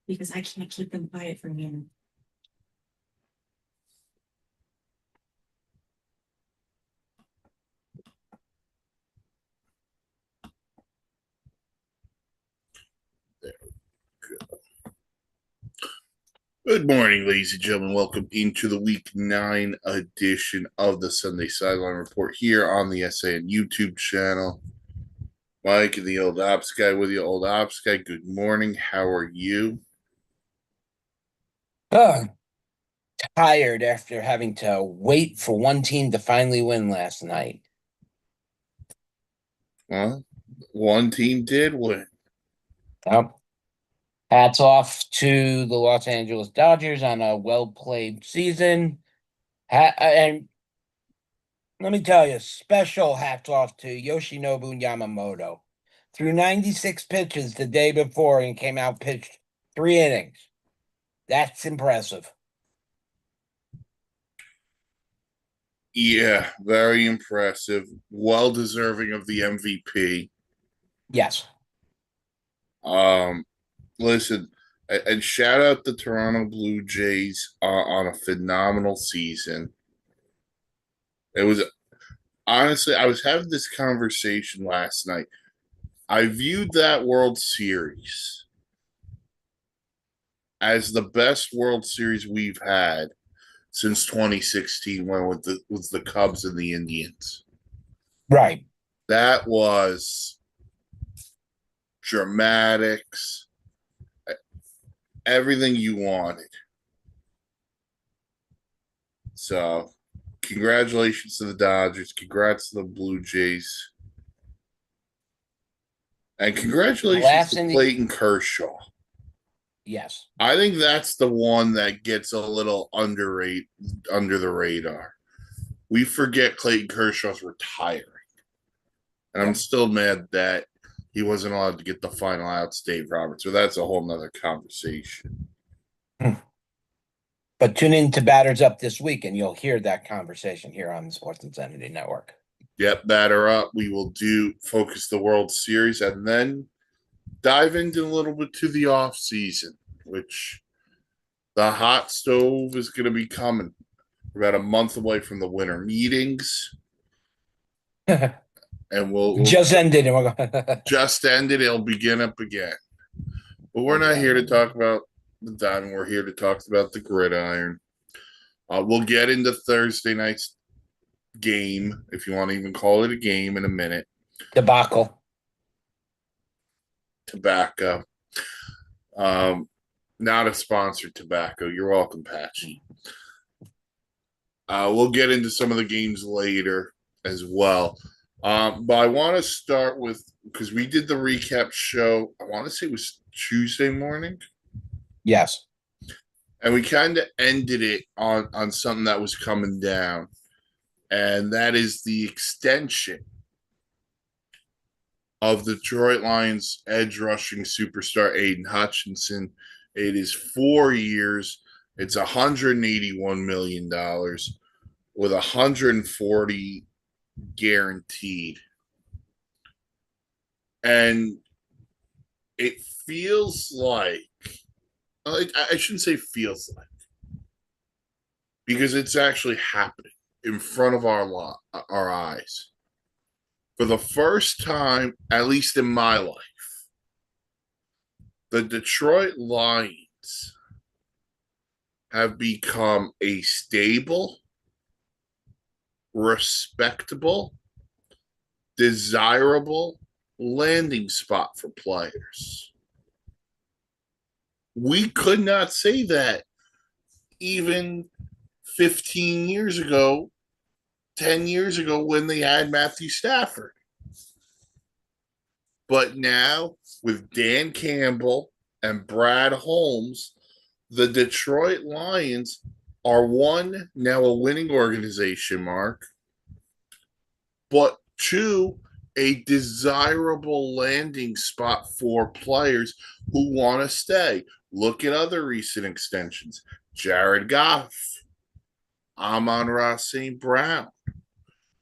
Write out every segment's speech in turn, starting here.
Because I can't keep them quiet for me. Good morning, ladies and gentlemen. Welcome into the Week 9 edition of the Sunday Sideline Report here on the SAN YouTube channel. Mike and the Old Ops Guy with you. Old Ops Guy, good morning. How are you? Tired after having to wait for one team to finally win last night. Well, one team did win. Yep. Hats off to the Los Angeles Dodgers on a well-played season. And let me tell you, special hats off to Yoshinobu Yamamoto. Threw 96 pitches the day before and came out pitched 3 innings. That's impressive. Yeah, very impressive. Well deserving of the MVP. Yes. Listen, and shout out the Toronto Blue Jays on a phenomenal season. It was honestly, I was having this conversation last night. I viewed that World Series as the best World Series we've had since 2016 when with the Cubs and the Indians. Right. That was dramatics, everything you wanted. So, congratulations to the Dodgers. Congrats to the Blue Jays. And congratulations to Clayton Kershaw. Yes. I think that's the one that gets a little underrated, under the radar. We forget Clayton Kershaw's retiring. And I'm still mad that he wasn't allowed to get the final outs, Dave Roberts. So that's a whole nother conversation. But tune in to Batters Up this week, and you'll hear that conversation here on the Sports Insanity Network. Yep, Batter Up. We will focus the World Series and then dive into a little bit to the off season, which the hot stove is going to be coming. We're about a month away from the winter meetings. And we'll just ended. Just ended. It'll begin up again. But we're not here to talk about the diamond. We're here to talk about the gridiron. We'll get into Thursday night's game, if you want to even call it a game, in a minute. Debacle. Tobacco. Not a sponsored tobacco. You're welcome, Patchy. We'll get into some of the games later as well. But I want to start with, because we did the recap show, I want to say it was Tuesday morning. Yes. And we kind of ended it on something that was coming down. And that is the extension of the Detroit Lions edge rushing superstar Aiden Hutchinson. It is 4 years. It's $181 million with 140 guaranteed. And it feels like, I shouldn't say feels like, because it's actually happening in front of our eyes. For the first time, at least in my life, the Detroit Lions have become a stable, respectable, desirable landing spot for players. We could not say that even 15 years ago, 10 years ago when they had Matthew Stafford. But now, with Dan Campbell and Brad Holmes, the Detroit Lions are now a winning organization, Mark, but two, a desirable landing spot for players who want to stay. Look at other recent extensions. Jared Goff, Amon-Ra St. Brown.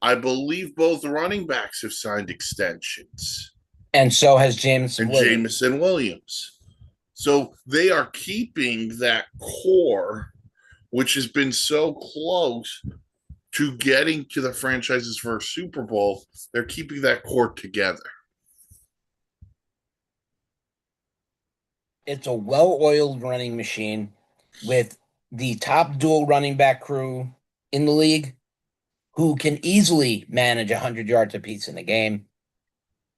I believe both running backs have signed extensions. And so has James and Williams. Jamison Williams. So they are keeping that core, which has been so close to getting to the franchise's first Super Bowl. They're keeping that core together. It's a well-oiled running machine with the top dual running back crew in the league who can easily manage 100 yards apiece in a game.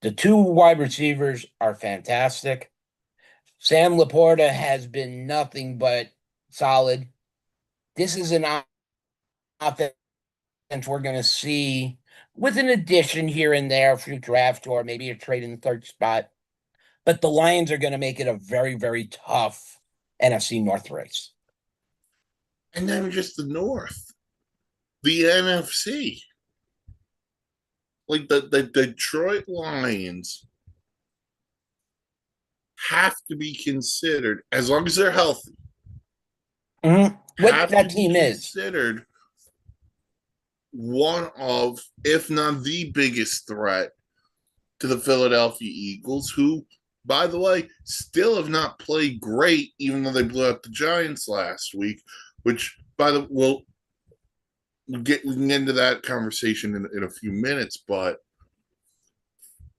The two wide receivers are fantastic. Sam Laporta has been nothing but solid. This is an offense we're going to see with an addition here and there for draft or maybe a trade in the third spot. But the Lions are going to make it a very, very tough NFC North race. And then just the North, the NFC. Like the Detroit Lions have to be considered, as long as they're healthy, What have that to team be is. considered one of, if not the biggest threat to the Philadelphia Eagles, who, by the way, still have not played great, even though they blew out the Giants last week, which, by the we can get into that conversation in a few minutes, but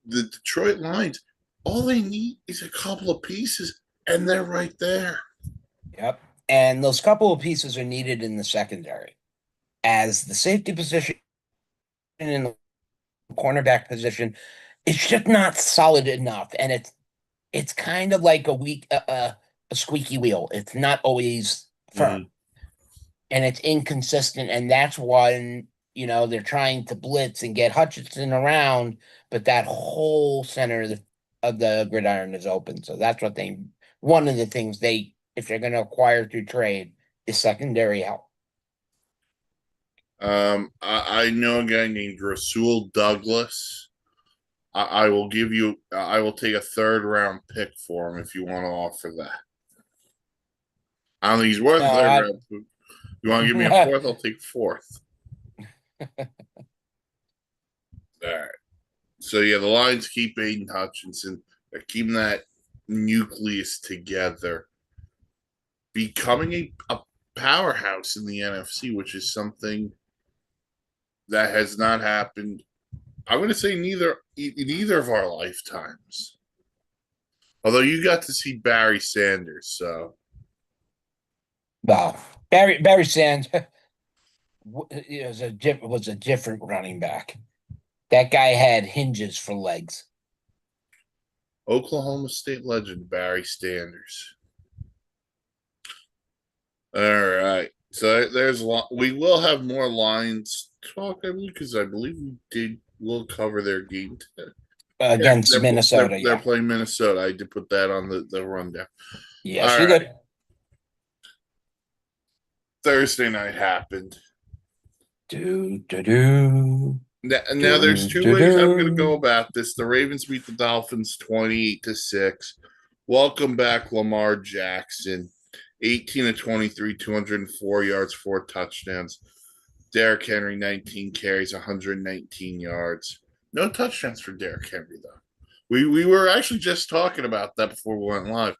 the Detroit Lions, all they need is a couple of pieces, and they're right there. Yep. And those couple of pieces are needed in the secondary. As the safety position and the cornerback position, it's just not solid enough. And it's kind of like a squeaky wheel. It's not always firm. And it's inconsistent. And that's when, they're trying to blitz and get Hutchinson around, but that whole center of the gridiron is open. So that's one of the things if they're going to acquire through trade, is secondary help. I know a guy named Rasul Douglas. I will give you. I will take a third-round pick for him if you want to offer that. I don't think he's worth a third round. You want to give me a fourth? I'll take fourth. All right. So yeah, the Lions keep Aiden Hutchinson. They're keeping that nucleus together, becoming a powerhouse in the NFC, which is something that has not happened. I'm going to say neither of our lifetimes. Although you got to see Barry Sanders, so Wow. Barry Sands was a different running back. That guy had hinges for legs. Oklahoma State legend Barry Sanders. All right. So we will have more Lions talk, I believe, because I believe we'll cover their game today. Against Minnesota. They're playing Minnesota. I did put that on the rundown. Yes, you did. Thursday night happened. Now there's two ways I'm going to go about this. The Ravens beat the Dolphins 28-6. Welcome back, Lamar Jackson. 18 of 23, 204 yards, 4 touchdowns. Derrick Henry, 19 carries, 119 yards. No touchdowns for Derrick Henry, though. We were actually just talking about that before we went live.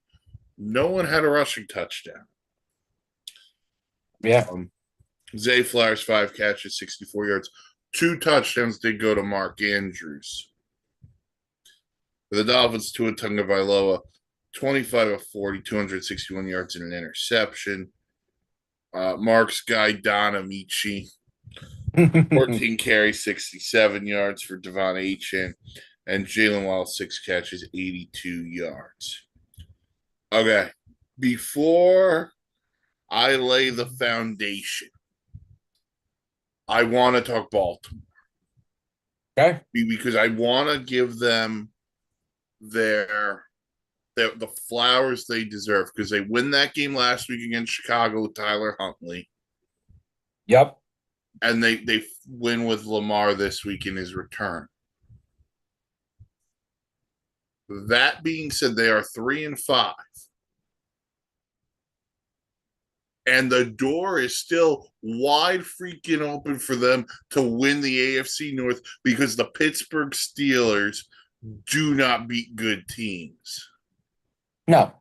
No one had a rushing touchdown. Yeah. Zay Flowers, 5 catches, 64 yards. 2 touchdowns did go to Mark Andrews. For the Dolphins, Tua Tagovailoa, 25 of 40, 261 yards and an interception. Mark's guy, Don Amici, 14 carries, 67 yards for Devon Achane. And Jalen Waddle, 6 catches, 82 yards. Okay. Before I lay the foundation, I want to talk Baltimore. Okay. Because I want to give them the flowers they deserve, because they win that game last week against Chicago with Tyler Huntley. Yep. And they win with Lamar this week in his return. That being said, they are 3-5. And the door is still wide freaking open for them to win the AFC North, because the Pittsburgh Steelers do not beat good teams. No.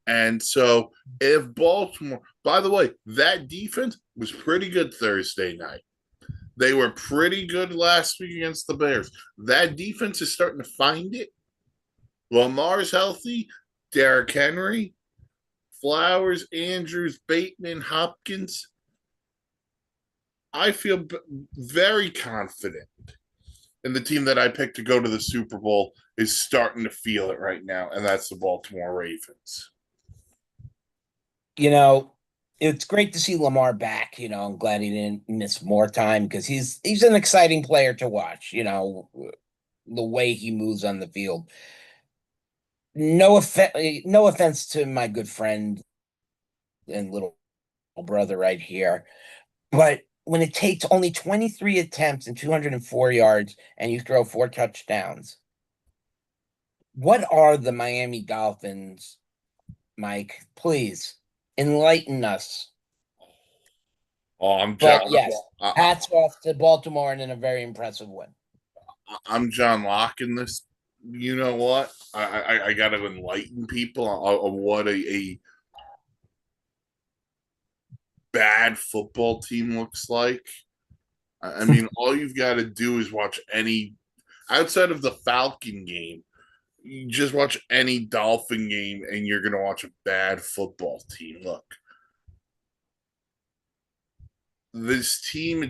And so if Baltimore, by the way, that defense was pretty good Thursday night. They were pretty good last week against the Bears. That defense is starting to find it. Lamar's healthy. Derrick Henry, Flowers, Andrews, Bateman, Hopkins. I feel very confident. And the team that I picked to go to the Super Bowl is starting to feel it right now, and that's the Baltimore Ravens. You know, it's great to see Lamar back. You know, I'm glad he didn't miss more time because he's an exciting player to watch. You know, the way he moves on the field. No offense to my good friend and little brother right here, but when it takes only 23 attempts and 204 yards and you throw 4 touchdowns, what are the Miami Dolphins, Mike? Please enlighten us. Oh, I'm John. But yes, hats off to Baltimore and in a very impressive win. I'm John Locke in this. You know what? I got to enlighten people on what a bad football team looks like. I mean, all you've got to do is watch any outside of the Falcon game. You just watch any Dolphin game, and you're going to watch a bad football team. Look, this team.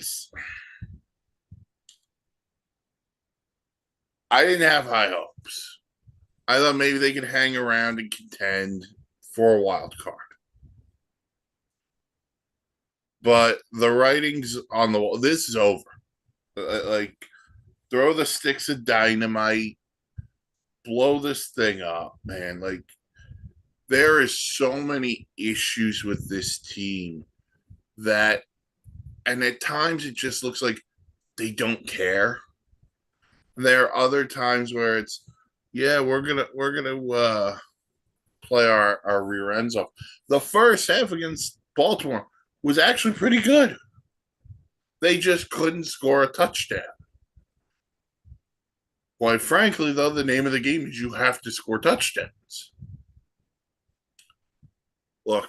I didn't have high hopes. I thought maybe they could hang around and contend for a wild card. But the writing's on the wall. This is over. Like, throw the sticks of dynamite, blow this thing up, man. Like, there is so many issues with this team that, and at times it just looks like they don't care. And there are other times where it's, yeah, we're gonna play our rear ends off. The first half against Baltimore was actually pretty good. They just couldn't score a touchdown. Quite frankly, though, the name of the game is you have to score touchdowns. Look,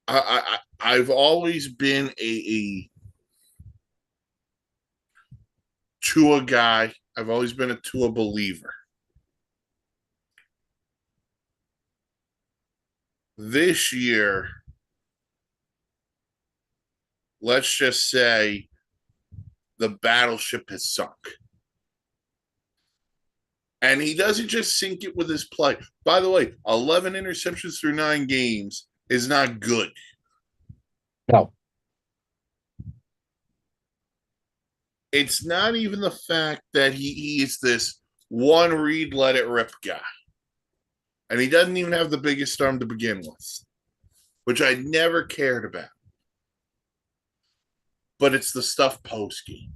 I've always been a Tua guy. I've always been a Tua believer. This year, let's just say the battleship has sunk. And he doesn't just sink it with his play. By the way, 11 interceptions through 9 games is not good. No. It's not even the fact that he is this one read, let it rip guy. And he doesn't even have the biggest arm to begin with, which I never cared about. But it's the stuff post game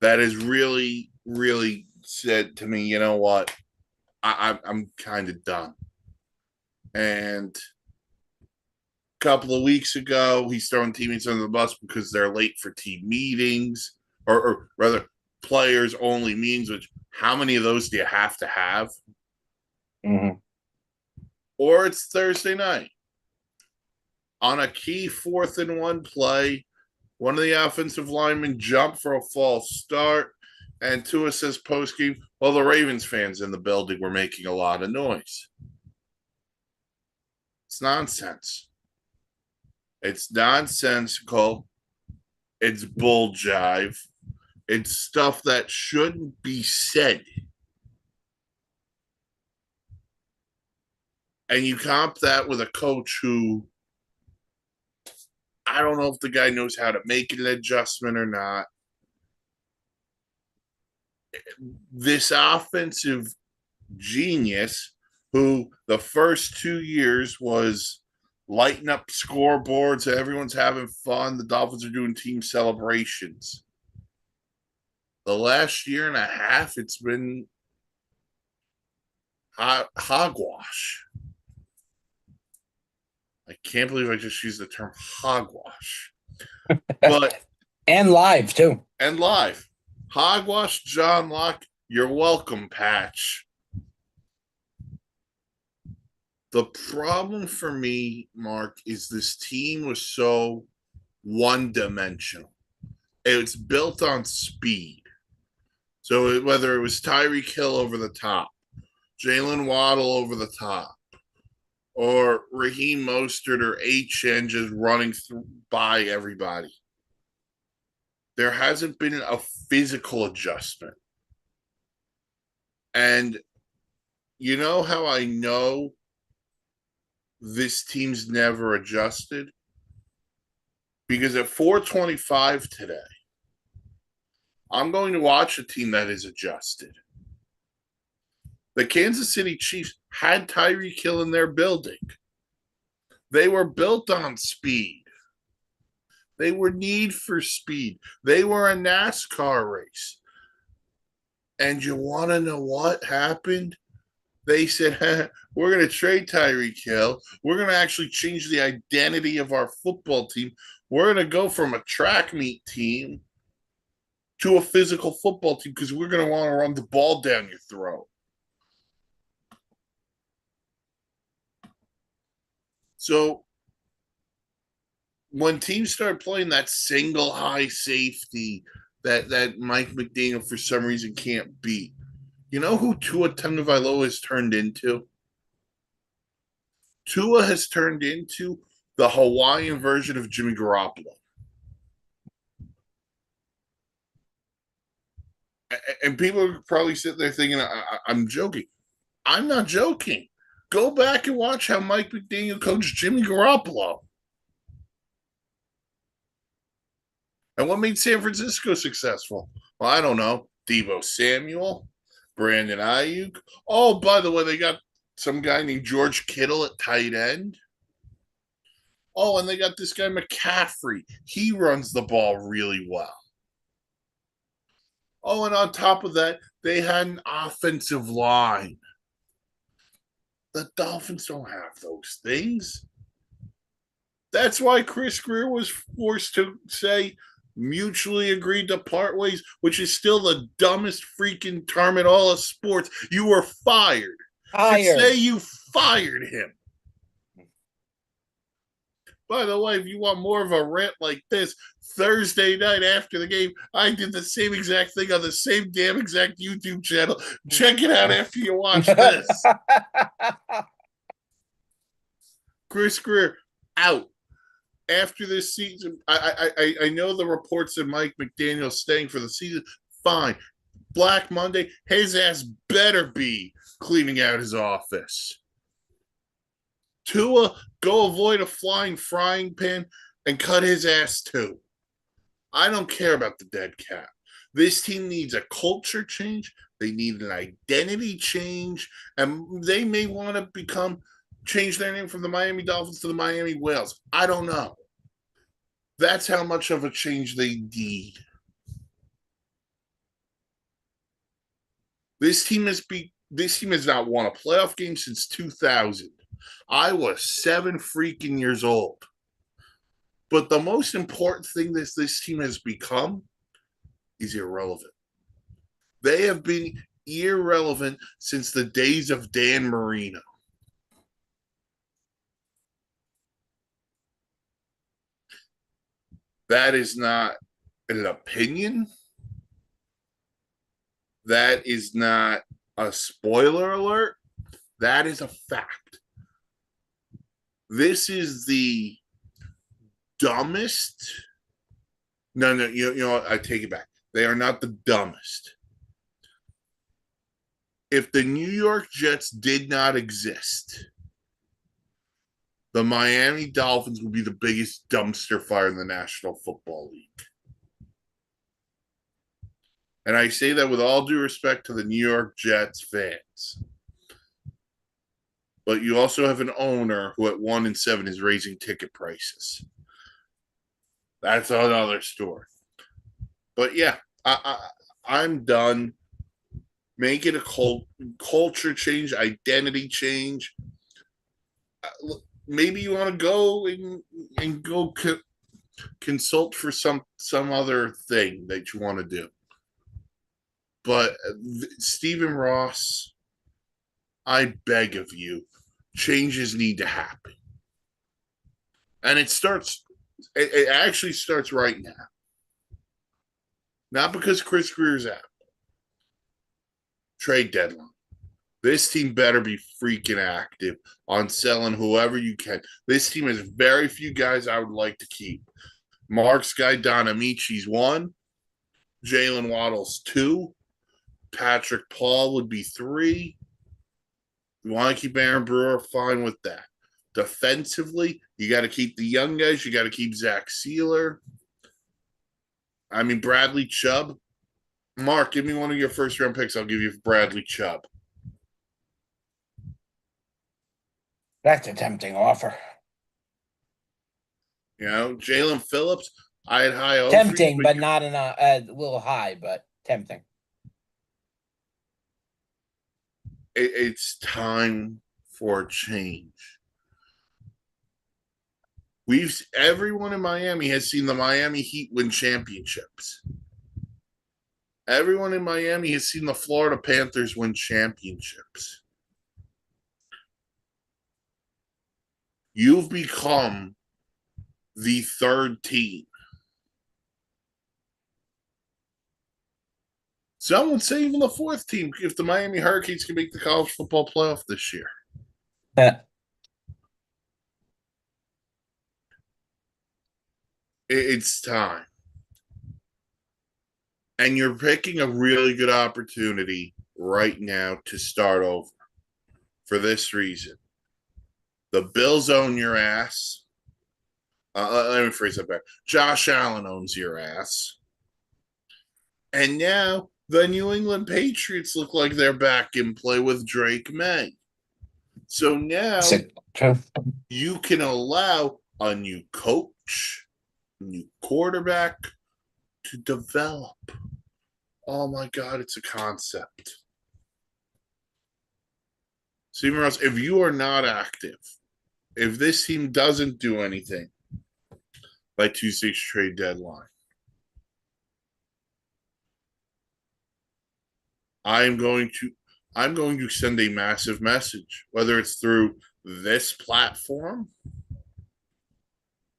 that is really, really said to me, you know what? I'm kind of done. And a couple of weeks ago, he's throwing teammates under the bus because they're late for team meetings, or rather, players only meetings. Which, how many of those do you have to have? Mm-hmm. Or it's Thursday night on a key 4th-and-1 play. One of the offensive linemen jumped for a false start, and Tua says post game, well, the Ravens fans in the building were making a lot of noise. It's nonsense. It's nonsensical. It's bull jive. It's stuff that shouldn't be said. And you comp that with a coach who, I don't know if the guy knows how to make an adjustment or not. This offensive genius, who the first 2 years was lighting up scoreboards, everyone's having fun. The Dolphins are doing team celebrations. The last year and a half, it's been hogwash. I can't believe I just used the term hogwash. But and live too. and live. Hogwash John Locke, you're welcome, Patch. The problem for me, Mark, is this team was so one-dimensional. It's built on speed. So whether it was Tyreek Hill over the top, Jalen Waddle over the top, or Raheem Mostert or HN just running by everybody, there hasn't been a physical adjustment. And you know how I know this team's never adjusted? Because at 4:25 today, I'm going to watch a team that is adjusted. The Kansas City Chiefs had Tyreek Hill in their building. They were built on speed. They were need for speed. They were a NASCAR race. And you want to know what happened? They said, we're going to trade Tyreek Hill. We're going to actually change the identity of our football team. We're going to go from a track meet team to a physical football team because we're going to want to run the ball down your throat. So when teams start playing that single high safety that Mike McDaniel for some reason can't beat, you know who Tua Tagovailoa has turned into? Tua has turned into the Hawaiian version of Jimmy Garoppolo. And people are probably sitting there thinking, I'm joking. I'm not joking. Go back and watch how Mike McDaniel coached Jimmy Garoppolo. And what made San Francisco successful? Well, I don't know. Deebo Samuel, Brandon Ayuk. Oh, by the way, they got some guy named George Kittle at tight end. Oh, and they got this guy McCaffrey. He runs the ball really well. Oh, and on top of that, they had an offensive line. The Dolphins don't have those things. That's why Chris Greer was forced to say mutually agreed to part ways, which is still the dumbest freaking term in all of sports. You were fired. Say you fired him. By the way, if you want more of a rant like this, Thursday night after the game, I did the same exact thing on the same damn exact YouTube channel. Check it out after you watch this. Chris Greer out. After this season, I know the reports of Mike McDaniel staying for the season. Fine. Black Monday, his ass better be cleaning out his office. Tua, go avoid a flying frying pan and cut his ass too. I don't care about the dead cat. This team needs a culture change. They need an identity change. And they may want to change their name from the Miami Dolphins to the Miami Whales. I don't know. That's how much of a change they need. This team has not won a playoff game since 2000. I was 7 freaking years old. But the most important thing this team has become is irrelevant. They have been irrelevant since the days of Dan Marino. That is not an opinion. That is not a spoiler alert. That is a fact. This is the dumbest. No, you know what? I take it back. They are not the dumbest. If the New York Jets did not exist, the Miami Dolphins would be the biggest dumpster fire in the National Football League. And I say that with all due respect to the New York Jets fans. But you also have an owner who at 1-7 is raising ticket prices. That's another story. But yeah, I'm done. Make it a culture change, identity change. Maybe you want to go and consult for some other thing that you want to do. But Stephen Ross, I beg of you, changes need to happen. And it actually starts right now. Not because Chris Greer's out. Trade deadline. This team better be freaking active on selling whoever you can. This team has very few guys I would like to keep. Mark's guy, Don Amici's 1. Jalen Waddle's 2. Patrick Paul would be 3. You want to keep Aaron Brewer, fine with that. Defensively, you got to keep the young guys. You got to keep Zach Sealer. I mean, Bradley Chubb. Mark, give me one of your first-round picks. I'll give you Bradley Chubb. That's a tempting offer. You know, Jalen Phillips, I had high hopes. Tempting, but not enough. A little high, but tempting. It's time for a change. Everyone in Miami has seen the Miami Heat win championships. Everyone in Miami has seen the Florida Panthers win championships. You've become the third team. Some would say even the fourth team if the Miami Hurricanes can make the college football playoff this year. It's time. And you're picking a really good opportunity right now to start over for this reason. The Bills own your ass. Let me phrase that back. Josh Allen owns your ass. And now the New England Patriots look like they're back in play with Drake May. So now you can allow a new coach, a new quarterback to develop. Oh my God, it's a concept. Stephen Ross, if you are not active, if this team doesn't do anything by Tuesday's trade deadline, I'm going to send a massive message, whether it's through this platform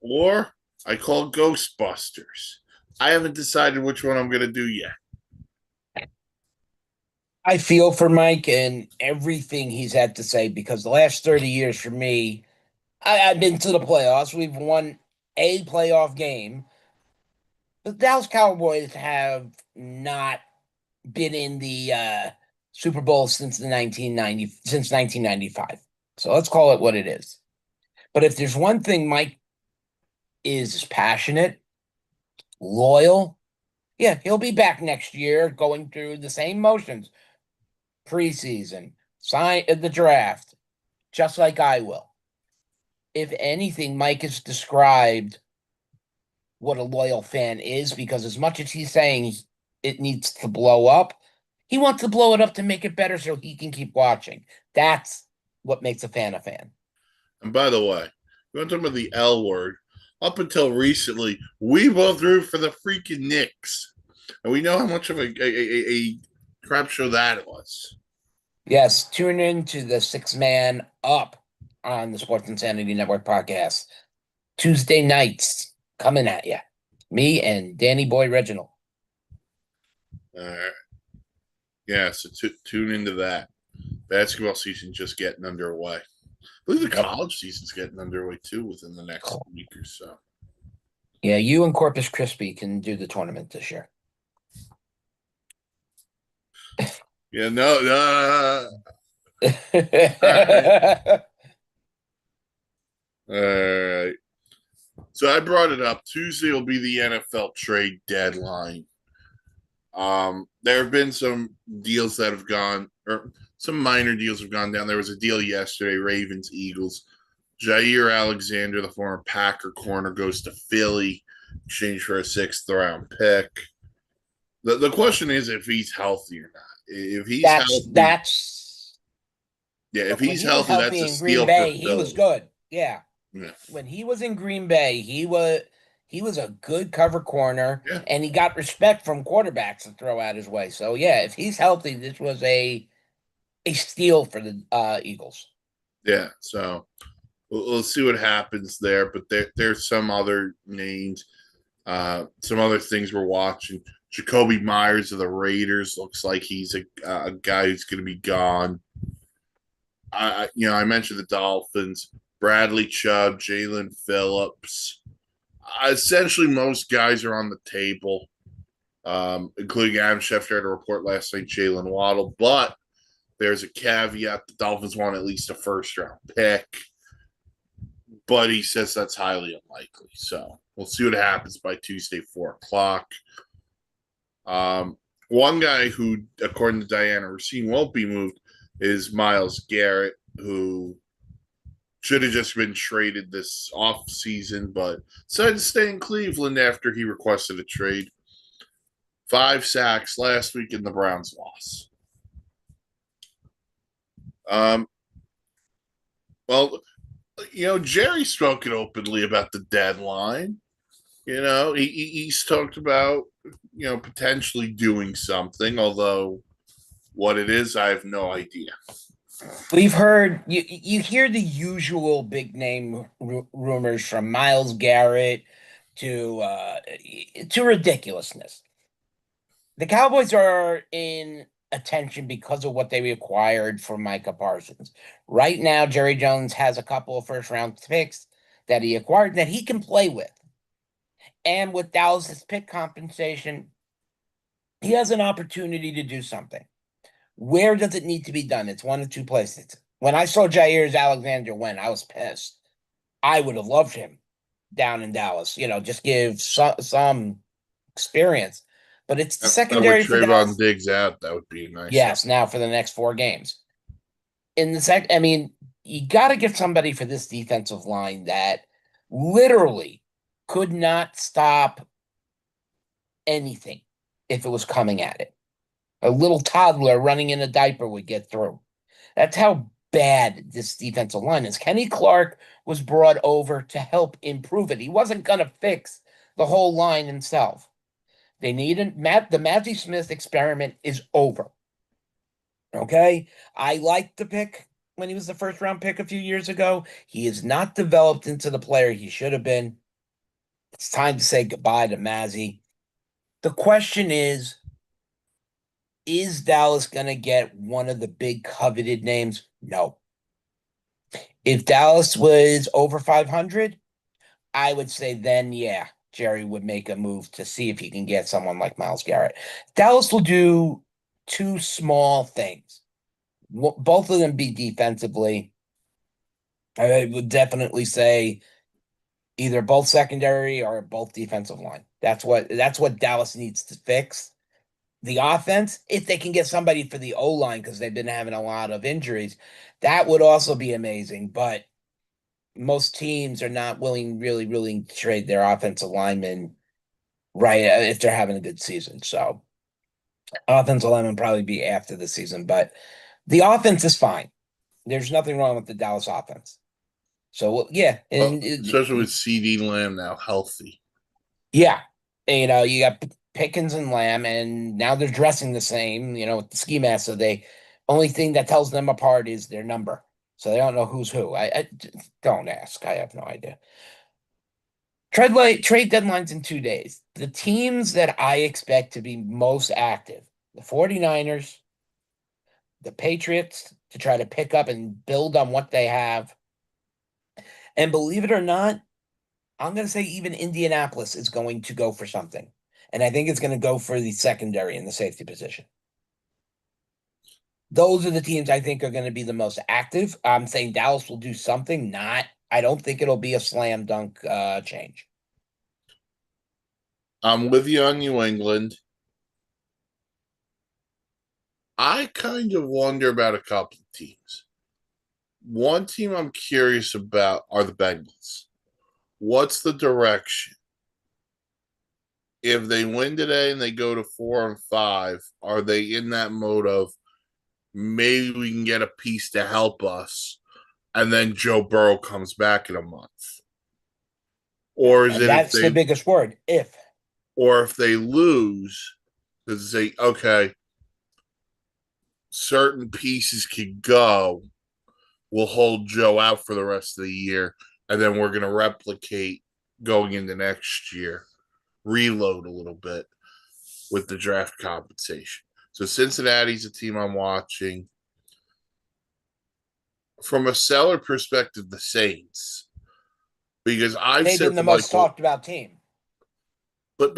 or I call Ghostbusters. I haven't decided which one I'm going to do yet. I feel for Mike and everything he's had to say because the last 30 years for me, I've been to the playoffs. We've won a playoff game. The Dallas Cowboys have not been in the Super Bowl since 1995. So let's call it what it is. But if there's one thing Mike is passionate, loyal, yeah, he'll be back next year going through the same motions. Preseason, the draft, just like I will. If anything, Mike has described what a loyal fan is because as much as he's saying it needs to blow up, he wants to blow it up to make it better so he can keep watching. That's what makes a fan a fan. And by the way, we want to talk about the L word. Up until recently, we both root for the freaking Knicks. And we know how much of a crap show that was. Yes, tune in to the 6-Man Up on the Sports Insanity Network podcast. Tuesday nights coming at you. Me and Danny Boy Reginald. All right. Yeah, so tune into that. Basketball season just getting underway. I believe the college season's getting underway too within the next week or so. Yeah, you and Corpus Christi can do the tournament this year. Yeah, no. All right. So I brought it up. Tuesday will be the NFL trade deadline. There have been some deals that have gone, or some minor deals have gone down. There was a deal yesterday, Ravens, Eagles. Jair Alexander, the former Packer corner, goes to Philly, exchange for a 6th-round pick. The question is if he's healthy or not. If he's healthy, if he's healthy, that's a steal for Philly. He was good. Yeah. When he was in Green Bay, He was a good cover corner, Yeah. and he got respect from quarterbacks to throw out his way. So yeah, if he's healthy, this was a steal for the Eagles. Yeah. So we'll see what happens there. But there's some other names, some other things we're watching. Jacoby Myers of the Raiders looks like he's a guy who's going to be gone. I mentioned the Dolphins, Bradley Chubb, Jalen Phillips. Essentially, most guys are on the table, including Adam Schefter had a report last night, Jalen Waddle. But there's a caveat: the Dolphins want at least a first-round pick, but he says that's highly unlikely. So we'll see what happens by Tuesday, 4:00. One guy who, according to Diana Racine, won't be moved is Myles Garrett, who should have just been traded this off season, but decided to stay in Cleveland after he requested a trade. 5 sacks last week in the Browns loss. Well, Jerry's spoken openly about the deadline. He's talked about, potentially doing something, although what it is, I have no idea. We've heard you hear the usual big name rumors from Myles Garrett to ridiculousness. The Cowboys are in attention because of what they acquired from Micah Parsons. Right now, Jerry Jones has a couple of first round picks that he acquired that he can play with. And with Dallas's pick compensation, he has an opportunity to do something. Where does it need to be done? It's one of two places. When I saw Jair's Alexander win, I was pissed. I would have loved him down in Dallas, just give some experience. But it's the And with secondary for Dallas. Trayvon Diggs out, that would be nice. Yes, now for the next 4 games. In the second, I mean, you got to get somebody for this defensive line that literally could not stop anything if it was coming at it. A little toddler running in a diaper would get through. That's how bad this defensive line is. Kenny Clark was brought over to help improve it. He wasn't going to fix the whole line himself. They needed the Matthew Smith experiment is over. Okay? I liked the pick when he was the first round pick a few years ago. He is not developed into the player he should have been. It's time to say goodbye to Mazzy. The question is Dallas going to get one of the big coveted names? No. If Dallas was over 500, I would say then, yeah, Jerry would make a move to see if he can get someone like Myles Garrett. Dallas will do 2 small things. Both of them be defensively. I would definitely say either both secondary or both defensive line. That's what Dallas needs to fix. The offense, if they can get somebody for the O-line because they've been having a lot of injuries, that would also be amazing. But most teams are not really willing to trade their offensive linemen right if they're having a good season. So offensive linemen probably be after the season, but the offense is fine. There's nothing wrong with the Dallas offense. So yeah, and especially with CD Lamb now healthy. yeah, you got Pickens and Lamb, and now they're dressing the same. With the ski mask. So they only thing that tells them apart is their number. So they don't know who's who. I don't ask. I have no idea. Trade deadlines in 2 days. The teams that I expect to be most active: the 49ers, the Patriots, to try to pick up and build on what they have. And believe it or not, I'm going to say even Indianapolis is going to go for something. And I think it's going to go for the secondary and the safety position. Those are the teams I think are going to be the most active. I'm saying Dallas will do something. I don't think it'll be a slam dunk change. I'm with you on New England. I kind of wonder about a couple of teams. One team I'm curious about are the Bengals. What's the direction? If they win today and they go to 4-5, are they in that mode of maybe we can get a piece to help us, and then Joe Burrow comes back in a month? Or is And it that's the biggest word, if. if they lose, does it say, okay, certain pieces can go, we'll hold Joe out for the rest of the year, and then we're going to replicate going into next year, reload a little bit with the draft compensation. So Cincinnati's a team I'm watching. From a seller perspective, the Saints, because I've They've said been the from most talked about team. but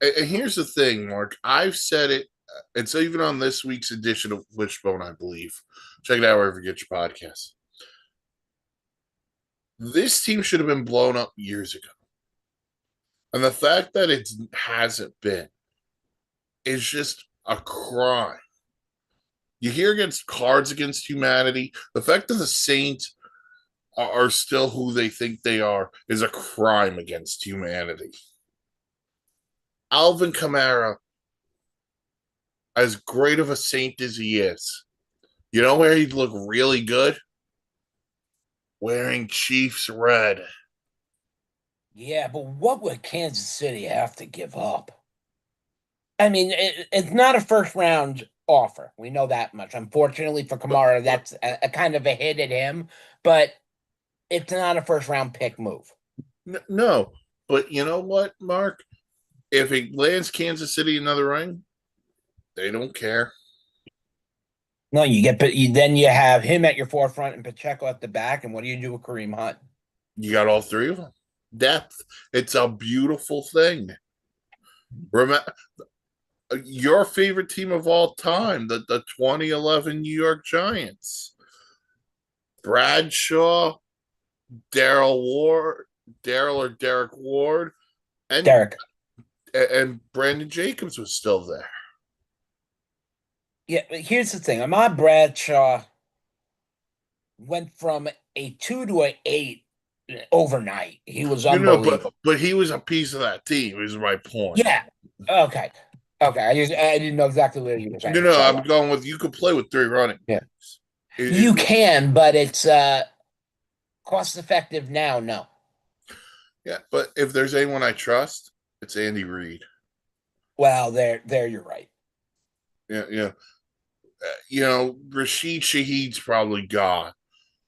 and here's the thing, Mark. I've said it, and so even on this week's edition of Wishbone, I believe. Check it out wherever you get your podcast. This team should have been blown up years ago. And the fact that it hasn't been is just a crime. You hear against Cards Against Humanity, the fact that the Saints are still who they think they are is a crime against humanity. Alvin Kamara, as great of a Saint as he is, you know where he'd look really good? Wearing Chiefs red. Yeah, but what would Kansas City have to give up? I mean, it's not a first round offer. We know that much. Unfortunately for Kamara, that's a kind of a hit at him, but it's not a first round pick move. No, but you know what, Mark? If it lands Kansas City another ring, they don't care. No, then you have him at your forefront and Pacheco at the back, and what do you do with Kareem Hunt? You got all three of them. Depth. It's a beautiful thing. Remember your favorite team of all time, the 2011 New York Giants. Bradshaw, Daryl or Derek Ward, and Derek. And Brandon Jacobs was still there. Yeah, but here's the thing. Ahmad Bradshaw went from a 2 to an 8 overnight. He was unbelievable. But he was a piece of that team, is my point. Yeah. Okay. I didn't know exactly what you were saying. I'm going with you could play with three running. Yeah. You can, but it's cost effective now, no. Yeah, but if there's anyone I trust, it's Andy Reid. Well, there you're right. Yeah. Rashid Shaheed's probably gone.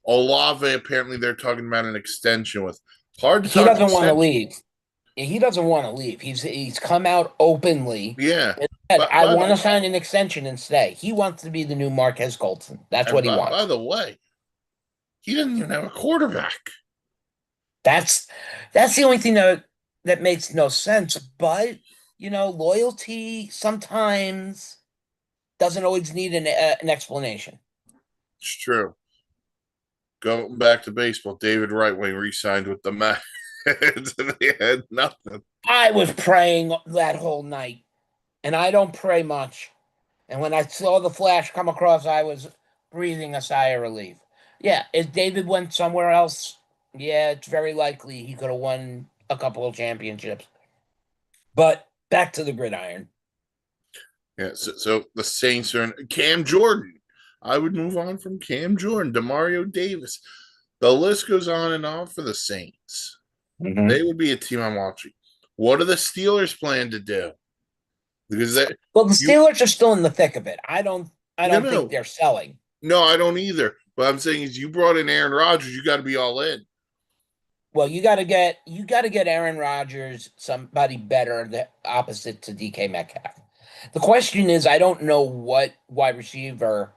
Olave, apparently they're talking about an extension with. Hard to He doesn't want to leave. He doesn't want to leave. He's come out openly. Yeah. Said, I want to sign an extension and stay. He wants to be the new Marquez Colton. That's what he wants. By the way, he doesn't even have a quarterback. That's the only thing that makes no sense. But loyalty sometimes doesn't always need an explanation. It's true. Going back to baseball, David Wright when he re-signed with the Mets, and they had nothing. I was praying that whole night, and I don't pray much. And when I saw the flash come across, I was breathing a sigh of relief. Yeah, if David went somewhere else, yeah, it's very likely he could have won a couple of championships. But back to the gridiron. Yeah, so the Saints are in Cam Jordan. I would move on from Cam Jordan, DeMario Davis. The list goes on and on for the Saints. Mm-hmm. They would be a team I'm watching. What do the Steelers plan to do? Because the Steelers are still in the thick of it. I don't think they're selling. No, I don't either. But I'm saying is you brought in Aaron Rodgers, you got to be all in. Well, you got to get Aaron Rodgers somebody better, the opposite to DK Metcalf. The question is, I don't know what wide receivers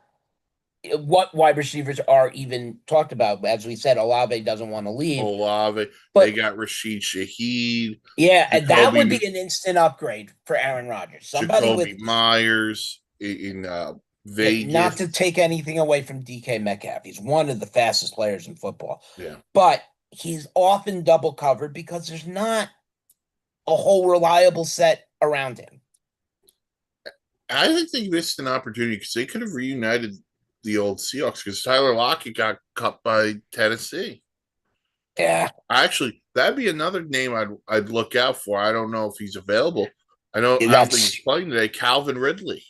are even talked about. As we said, Olave doesn't want to leave. Olave, but they got Rashid Shaheed. Yeah, and that would be an instant upgrade for Aaron Rodgers. Somebody with Myers in Vegas. Not to take anything away from DK Metcalf. He's one of the fastest players in football. Yeah. But he's often double covered because there's not a whole reliable set around him. I think they missed an opportunity because they could have reunited the old Seahawks because Tyler Lockett got cut by Tennessee. Yeah. Actually, that'd be another name I'd look out for. I don't know if he's available. I don't think he's playing today. Calvin Ridley.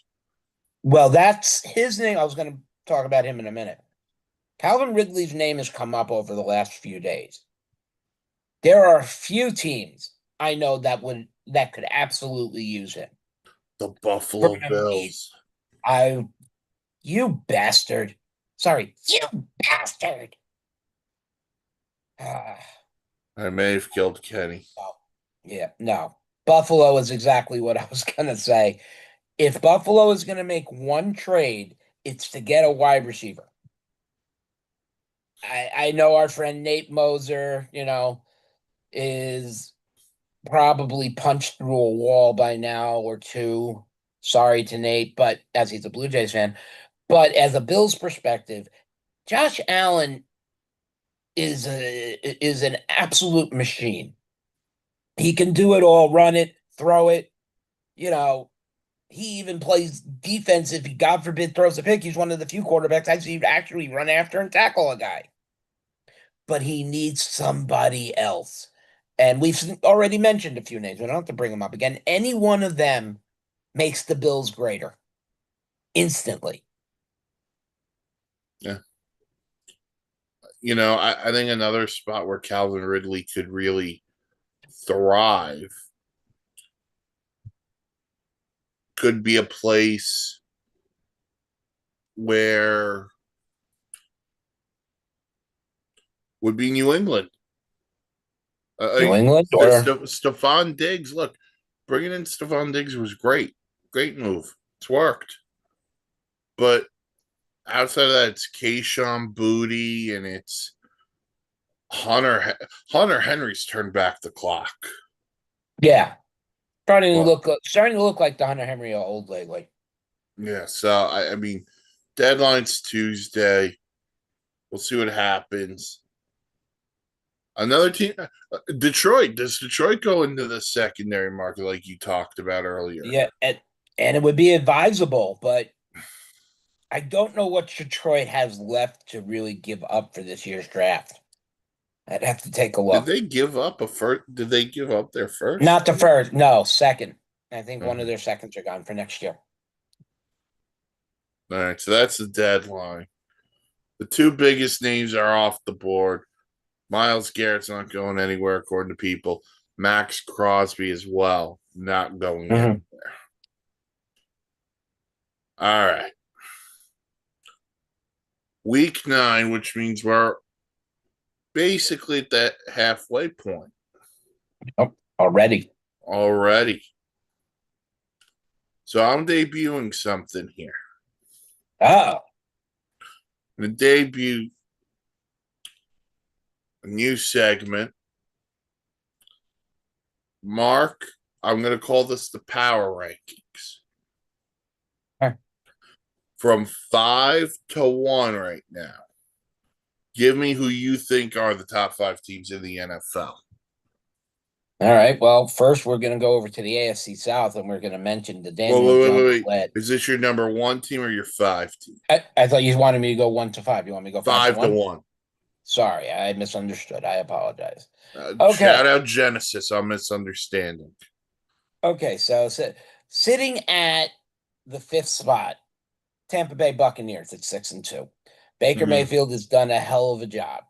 Well, that's his name. I was going to talk about him in a minute. Calvin Ridley's name has come up over the last few days. There are a few teams I know that could absolutely use him. The For Buffalo me, Bills. you bastard. Sorry, you bastard. Ah, I may have killed Kenny. no. Yeah, no. Buffalo is exactly what I was gonna say. If Buffalo is gonna make one trade, it's to get a wide receiver. I know our friend Nate Moser, is probably punched through a wall by now or two. Sorry to Nate, but as he's a Blue Jays fan. But as a Bills perspective, Josh Allen is an absolute machine. He can do it all, run it, throw it. You know, he even plays defense if he, God forbid, throws a pick. He's one of the few quarterbacks I've seen actually run after and tackle a guy. But he needs somebody else. And we've already mentioned a few names. We don't have to bring them up again. Any one of them makes the Bills greater instantly. Yeah. I think another spot where Calvin Ridley could really thrive could be a place where would be New England. New England or Stephon Diggs, look, bringing in Stephon Diggs was great. Great move. It's worked. But outside of that, it's Keyshawn Booty and it's Hunter Henry's turned back the clock. yeah, Well, starting to look like the Hunter Henry of old lately. yeah, so I mean, deadline's Tuesday. We'll see what happens. Another team, Detroit. Does Detroit go into the secondary market like you talked about earlier? Yeah, and it would be advisable, but I don't know what Detroit has left to really give up for this year's draft. I'd have to take a Did look. they give up a first? Did they give up their first? Not the first, no, second. I think one of Mhm. their seconds are gone for next year. All right, so that's the deadline. The two biggest names are off the board. Miles Garrett's not going anywhere, according to people. Max Crosby as well, not going Mhm. anywhere. All right. Week 9, which means we're basically at that halfway point Oh, already. already. So I'm debuting something here. Oh, I'm going to debut a new segment. Mark, I'm going to call this the power rankings. Huh. From 5 to 1 right now. Give me who you think are the top 5 teams in the NFL. all right. Well, first we're going to go over to the AFC South, and we're going to mention the Well, Daniel Jones wait. led. Is this your number 1 team or your 5 team? I thought you wanted me to go 1 to 5. You want me to go 5 to 5 to 1? 1. Sorry, I misunderstood. I apologize. Shout Okay. out Genesis on misunderstanding. Okay. So sitting at the fifth spot, Tampa Bay Buccaneers at 6-2. Baker Mhm. Mayfield has done a hell of a job.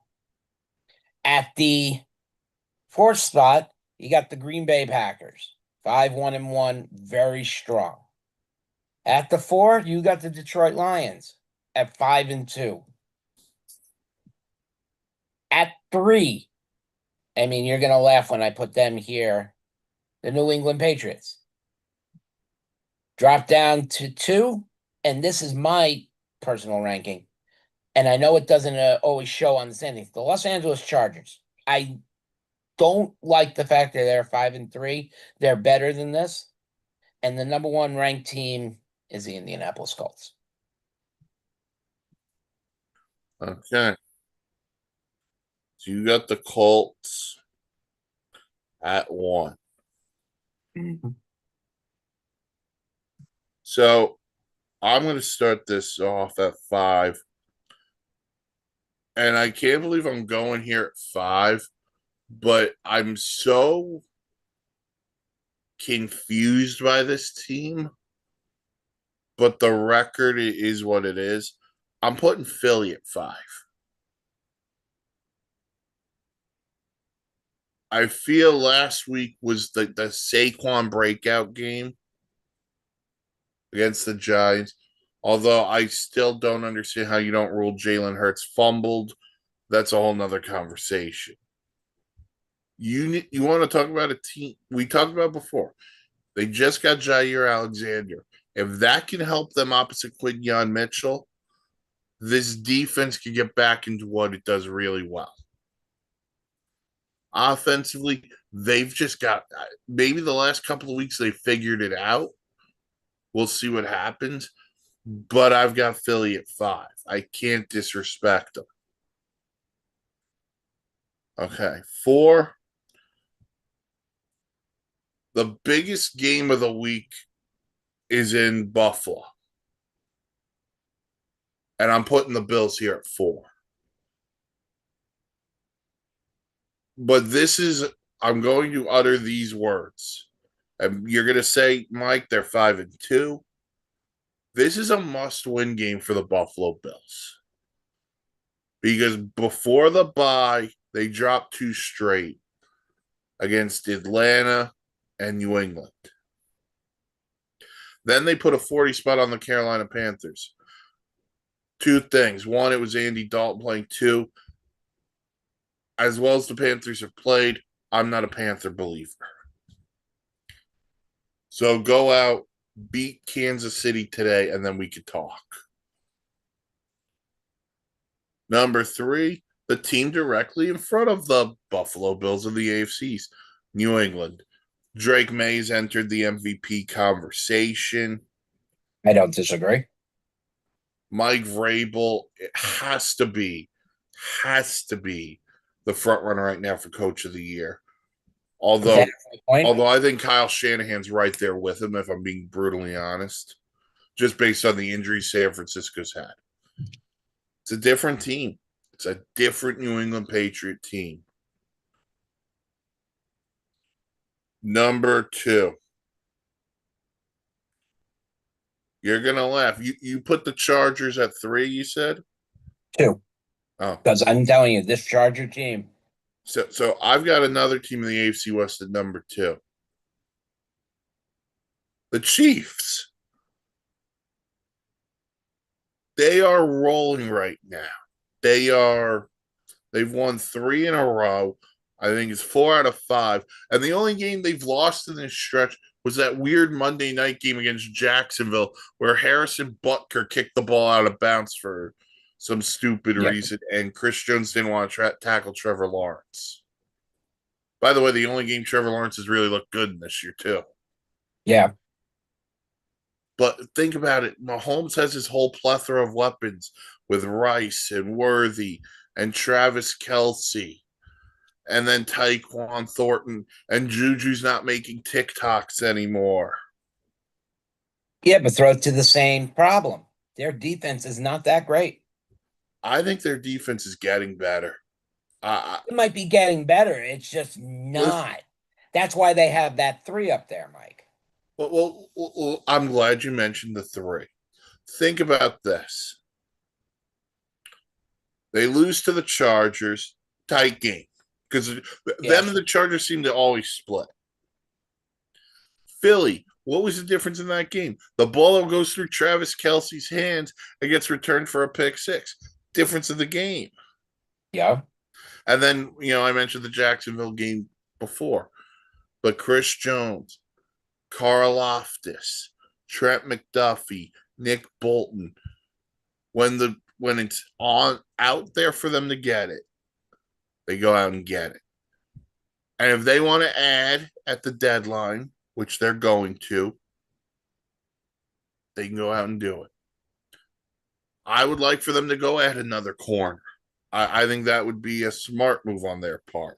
At the fourth spot, you got the Green Bay Packers, 5-1-1, very strong. At the four, you got the Detroit Lions at 5-2. At three, I mean, you're gonna laugh when I put them here. The New England Patriots drop down to 2, and this is my personal ranking. And I know it doesn't always show on the standings. The Los Angeles Chargers. I don't like the fact that they're 5-3. They're better than this. And the number one ranked team is the Indianapolis Colts. Okay. So you got the Colts at 1. Mm-hmm. So I'm going to start this off at 5. And I can't believe I'm going here at 5, but I'm so confused by this team. But the record is what it is. I'm putting Philly at 5. I feel last week was the Saquon breakout game against the Giants. Although I still don't understand how you don't rule Jalen Hurts fumbled. That's a whole nother conversation. You want to talk about a team we talked about before. They just got Jair Alexander. If that can help them opposite Quinyon Mitchell, this defense can get back into what it does really well. Offensively, they've just got maybe the last couple of weeks they figured it out. We'll see what happens. But I've got Philly at 5. I can't disrespect them. Okay. 4. The biggest game of the week is in Buffalo. And I'm putting the Bills here at 4. But I'm going to utter these words. And you're going to say, Mike, they're 5-2. This is a must-win game for the Buffalo Bills. Because before the bye, they dropped 2 straight against Atlanta and New England. Then they put a 40 spot on the Carolina Panthers. 2 things. 1, it was Andy Dalton playing. 2, as well as the Panthers have played, I'm not a Panther believer. So go out, beat Kansas City today, and then we could talk. Number 3, the team directly in front of the Buffalo Bills of the AFCs, New England. Drake Mays entered the MVP conversation. I don't disagree. Mike Vrabel has to be the front runner right now for Coach of the Year. Although I think Kyle Shanahan's right there with him, if I'm being brutally honest, just based on the injuries San Francisco's had. It's a different team. It's a different New England Patriot team. Number 2. You're going to laugh. You put the Chargers at 3, you said? 2. Oh. Because I'm telling you, this Charger team. So I've got another team in the AFC West at number 2. The Chiefs. They are rolling right now. They've won 3 in a row. I think it's 4 out of 5. And the only game they've lost in this stretch was that weird Monday night game against Jacksonville where Harrison Butker kicked the ball out of bounds for some stupid reason, and Chris Jones didn't want to tackle Trevor Lawrence. By the way, the only game Trevor Lawrence has really looked good in this year, too. Yeah. But think about it. Mahomes has his whole plethora of weapons with Rice and Worthy and Travis Kelce. And then Tyquan Thornton. And Juju's not making TikToks anymore. Yeah, but throw it to the same problem. Their defense is not that great. I think their defense is getting better. It might be getting better. It's just not. That's why they have that 3 up there, Mike. Well, I'm glad you mentioned the 3. Think about this. They lose to the Chargers, tight game. Because them and the Chargers seem to always split. Philly, what was the difference in that game? The ball goes through Travis Kelce's hands and gets returned for a pick 6. Difference of the game. Yeah. And then, I mentioned the Jacksonville game before. But Chris Jones, Karlaftis, Trent McDuffie, Nick Bolton, when it's out there for them to get it, they go out and get it. And if they want to add at the deadline, which they're going to, they can go out and do it. I would like for them to go add another corner. I think that would be a smart move on their part.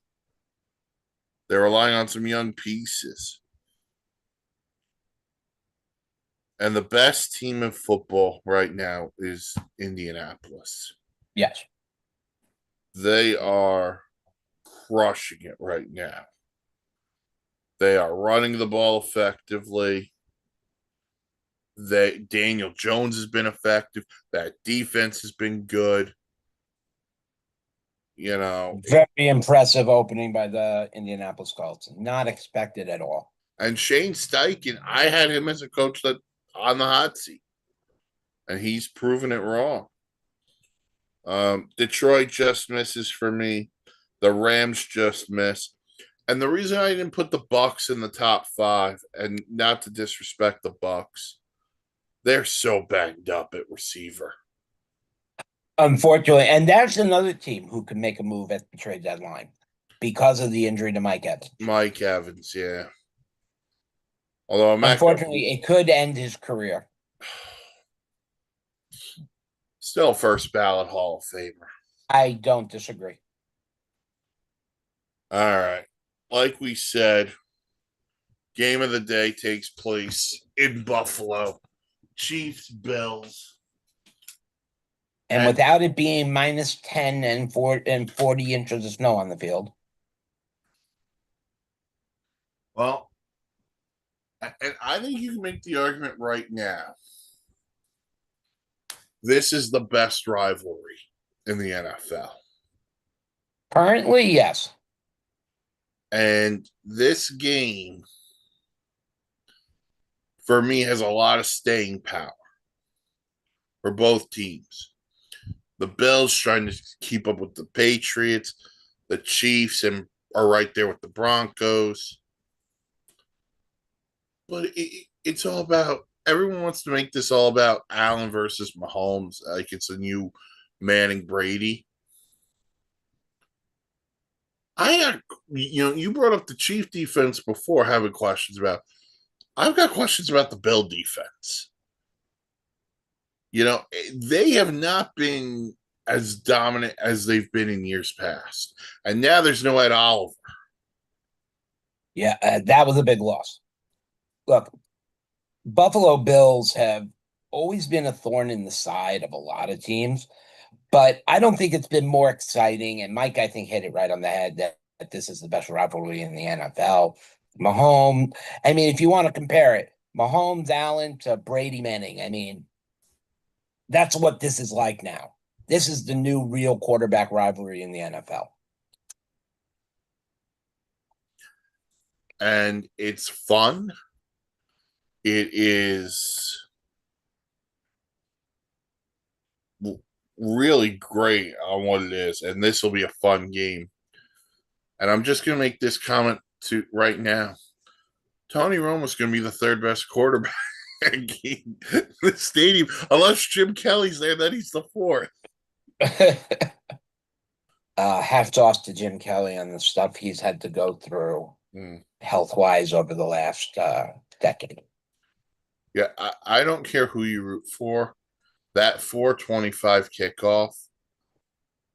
They're relying on some young pieces. And the best team in football right now is Indianapolis. Yes. They are crushing it right now. They are running the ball effectively. Daniel Jones has been effective. That defense has been good. You know, Very impressive opening by the Indianapolis Colts. Not expected at all. and Shane Steichen, I had him as a coach that on the hot seat, and he's proven it wrong. Detroit just misses for me. The Rams just miss. And the reason I didn't put the Bucks in the top 5, and not to disrespect the Bucks, they're so banged up at receiver. Unfortunately, and that's another team who can make a move at the trade deadline because of the injury to Mike Evans. Mike Evans, yeah. Although I'm Unfortunately, it could end his career. still first ballot Hall of Famer. I don't disagree. All right. Like we said, game of the day takes place in Buffalo. Chiefs, Bills. And without it being minus 10 and 40 inches of snow on the field. Well, and I think you can make the argument right now. This is the best rivalry in the NFL. Currently, yes. And this game, for me, has a lot of staying power for both teams. The Bills trying to keep up with the Patriots. The Chiefs are right there with the Broncos. But it's all about, everyone wants to make this all about Allen versus Mahomes, like it's a new Manning Brady. You brought up the Chief defense before, having questions about. I've got questions about the Bill defense. They have not been as dominant as they've been in years past. And now there's no Ed Oliver. Yeah, that was a big loss. Look, Buffalo Bills have always been a thorn in the side of a lot of teams, but I don't think it's been more exciting. And Mike, I think, hit it right on the head that this is the best rivalry in the NFL. Mahomes, I mean, if you want to compare it, Mahomes, Allen to Brady Manning, I mean, that's what this is like now. This is the new real quarterback rivalry in the NFL. And it's fun. It is really great on what it is. And this will be a fun game. And I'm just going to make this comment right now. Tony Romo's going to be the third best quarterback in the stadium. Unless Jim Kelly's there, then he's the fourth. Hats off to Jim Kelly on the stuff he's had to go through health-wise over the last decade. Yeah, I don't care who you root for. That 4:25 kickoff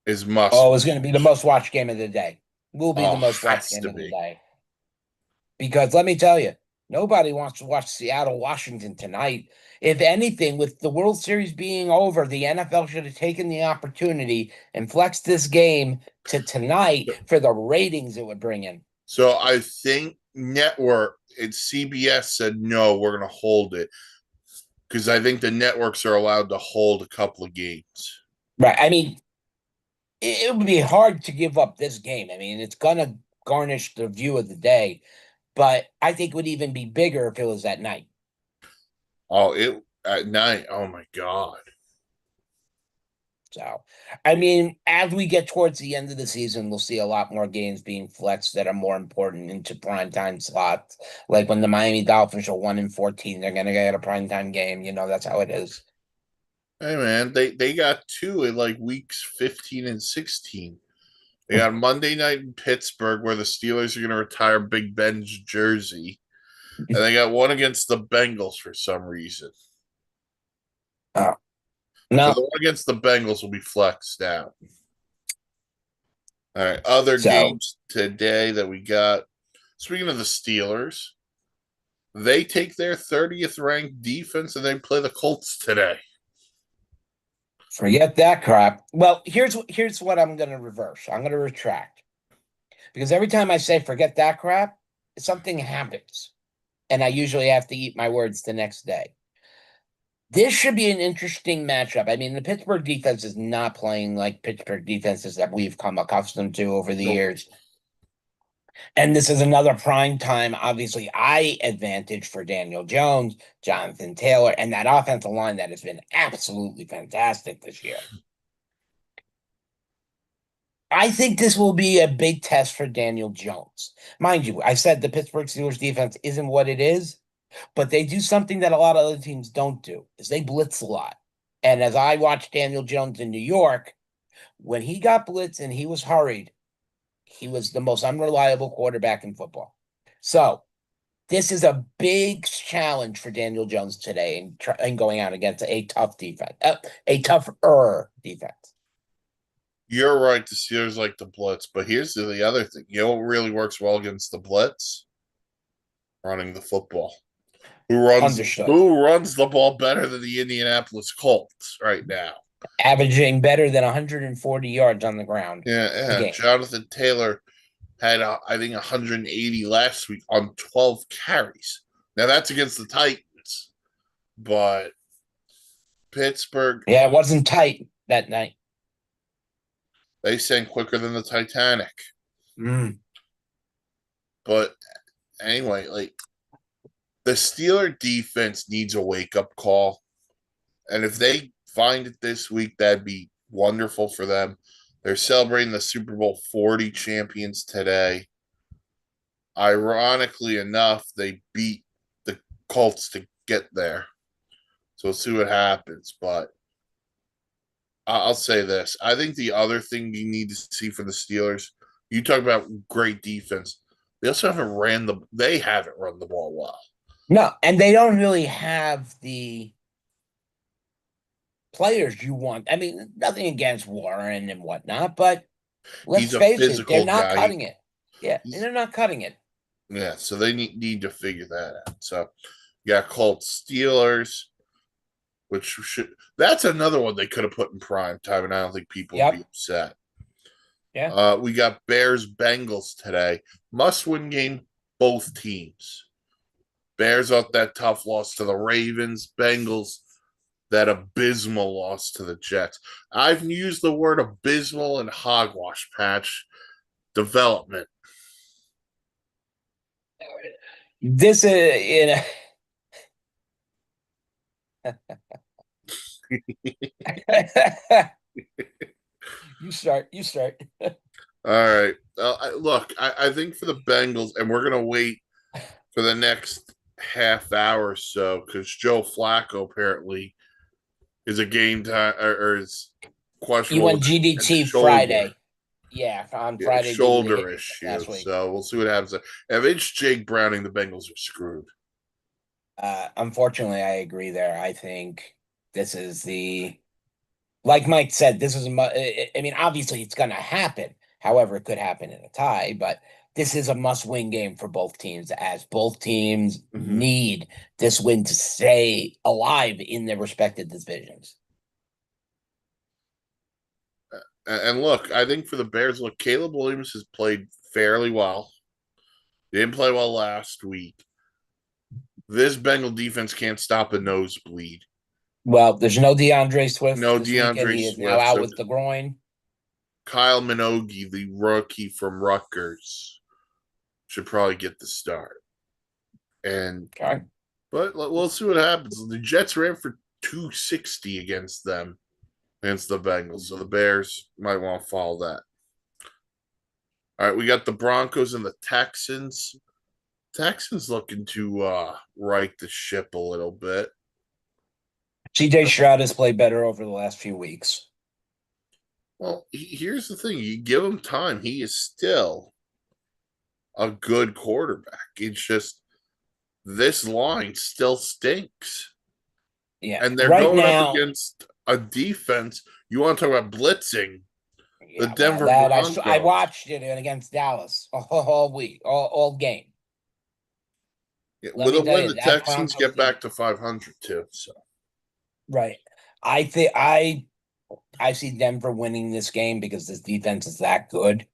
is must. Oh, it's going to be the most watched game of the day. Will be the most watched has game to of the be. day. Because let me tell you, nobody wants to watch Seattle, Washington tonight. If anything, with the World Series being over, the NFL should have taken the opportunity and flexed this game to tonight for the ratings it would bring in. So I think network and CBS said, no, we're going to hold it. Because I think the networks are allowed to hold a couple of games. Right. I mean, it would be hard to give up this game. I mean, it's going to garnish the view of the day. But I think it would even be bigger if it was at night. Oh, it at night. Oh my God. So, I mean, as we get towards the end of the season, we'll see a lot more games being flexed that are more important into primetime slots. Like when the Miami Dolphins are 1-14, they're gonna get a primetime game. That's how it is. Hey man, they got two in like weeks 15 and 16. They got Monday night in Pittsburgh where the Steelers are going to retire Big Ben's jersey. And they got one against the Bengals for some reason. Oh. No. So the one against the Bengals will be flexed out. All right. Other games today that we got. Speaking of the Steelers, they take their 30th ranked defense and they play the Colts today. Forget that crap. Well, here's what I'm going to reverse. I'm going to retract. Because every time I say forget that crap, something happens. And I usually have to eat my words the next day. This should be an interesting matchup. I mean, the Pittsburgh defense is not playing like Pittsburgh defenses that we've come accustomed to over the Nope. years. And this is another prime time, obviously, eye advantage for Daniel Jones, Jonathan Taylor, and that offensive line that has been absolutely fantastic this year. I think this will be a big test for Daniel Jones. Mind you, I said the Pittsburgh Steelers defense isn't what it is, but they do something that a lot of other teams don't do, is they blitz a lot. And as I watched Daniel Jones in New York, when he got blitzed and he was hurried, he was the most unreliable quarterback in football. So this is a big challenge for Daniel Jones today in going out against a tough defense, a tougher defense. You're right. The Steelers like the blitz, but here's the other thing. You know what really works well against the blitz? Running the football. Who runs the ball better than the Indianapolis Colts right now? Averaging better than 140 yards on the ground. Yeah. Jonathan Taylor had, I think, 180 last week on 12 carries. Now, that's against the Titans, but Pittsburgh. Yeah, it wasn't tight that night. They sank quicker than the Titanic. But anyway, like, the Steeler defense needs a wake-up call. And if they find it this week, that'd be wonderful for them. They're celebrating the Super Bowl 40 champions today. Ironically enough, they beat the Colts to get there. So we'll see what happens. But I'll say this. I think the other thing you need to see for the Steelers, you talk about great defense. They also haven't run the ball well. No, and they don't really have the players you want. I mean, nothing against Warren and whatnot, but let's face it, they're not cutting it. Yeah, they're not cutting it. Yeah, so they need to figure that out. So you got Colts Steelers, that's another one they could have put in prime time, and I don't think people would be upset. Yeah. We got Bears Bengals today. Must-win game, both teams. Bears off that tough loss to the Ravens. Bengals, that abysmal loss to the Jets. I've used the word abysmal and hogwash patch development. This is You start. All right. I think for the Bengals, and we're going to wait for the next half hour or so because Joe Flacco apparently is a game time or is questionable. You went GDT Friday. Yeah, on Friday. Shoulder issue. So we'll see what happens. If it's Jake Browning, the Bengals are screwed. Unfortunately, I agree there. I think this is like Mike said, this is I mean, obviously it's going to happen. However, it could happen in a tie, but this is a must-win game for both teams, as both teams need this win to stay alive in their respective divisions. And look, I think for the Bears, Caleb Williams has played fairly well. He didn't play well last week. This Bengal defense can't stop a nosebleed. Well, there's no DeAndre Swift. He is now out with the groin. Kyle Minogue, the rookie from Rutgers, should probably get the start. But we'll see what happens. The Jets ran for 260 against the Bengals. So the Bears might want to follow that. All right, we got the Broncos and the Texans. Texans looking to right the ship a little bit. CJ Stroud has played better over the last few weeks. Well, here's the thing. You give him time. He is still a good quarterback. It's just this line still stinks. Yeah. And they're going up against a defense. You want to talk about blitzing. The Denver Broncos. I watched it against Dallas all week, all game. Yeah, with a win, the Texans get back to 500 too. So, right. I think I see Denver winning this game because this defense is that good.